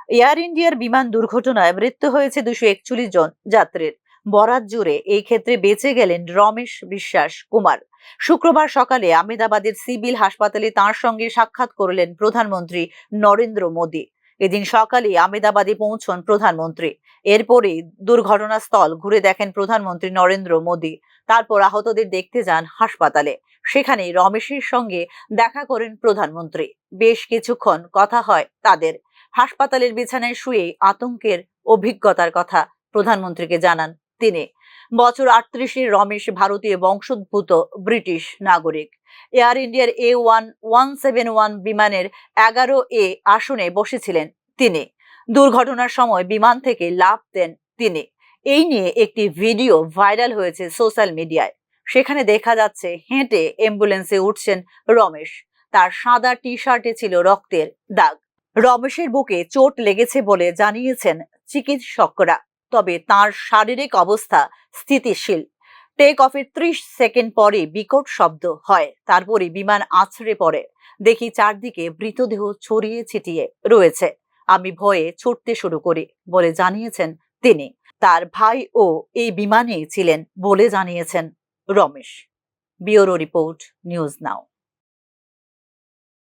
Air ইন্ডিয়ার বিমান দুর্ঘটনায় মৃত্যু হয়েছে 241 জন যাত্রীর। বরাত জুড়ে এই ক্ষেত্রে বেঁচে গেলেন রমেশ বিশ্বাস কুমার। শুক্রবার সকালে আহমেদাবাদের সিভিল হাসপাতালে তাঁর সঙ্গে সাক্ষাৎ করলেন প্রধানমন্ত্রী নরেন্দ্র মোদী। এদিন সকালে আহমেদাবাদে পৌঁছন প্রধানমন্ত্রী। এরপরেই দুর্ঘটনাস্থল ঘুরে দেখেন প্রধানমন্ত্রী নরেন্দ্র মোদী। তারপর আহতদের দেখতে যান হাসপাতালে। সেখানে রমেশের সঙ্গে দেখা করেন প্রধানমন্ত্রী। বেশ কিছুক্ষণ কথা হয় তাদের। হাসপাতালের বিছানায় শুয়ে আতঙ্কের অভিজ্ঞতার কথা প্রধানমন্ত্রীকে জানান তিনি। বছর 38-এর রমেশ ভারতীয় বংশোদ্ভূত ব্রিটিশ নাগরিক। এয়ার ইন্ডিয়ার A1-171 বিমানের 11A আসনে বসেছিলেন তিনি। দুর্ঘটনার সময় বিমান থেকে লাফ দেন তিনি। এই নিয়ে একটি ভিডিও ভাইরাল হয়েছে সোশ্যাল মিডিয়ায়। সেখানে দেখা যাচ্ছে হেঁটে অ্যাম্বুলেন্সে উঠছেন রমেশ। তার সাদা টি শার্টে ছিল রক্তের দাগ। রমেশের বুকে চোট লেগেছে বলে জানিয়েছেন চিকিৎসকরা, তবে তার শারীরিক অবস্থা স্থিতিশীল। টেক অফের 30 সেকেন্ড পরে বিকট শব্দ হয়, তারপরে বিমান আছড়ে পড়ে। দেখি চারদিকে মৃতদেহ ছড়িয়ে ছিটিয়ে রয়েছে। আমি ভয়ে ছুটতে শুরু করি বলে জানিয়েছেন তিনি। তার ভাই ও এই বিমানে ছিলেন বলে জানিয়েছেন Ramesh. Bureau report, news now.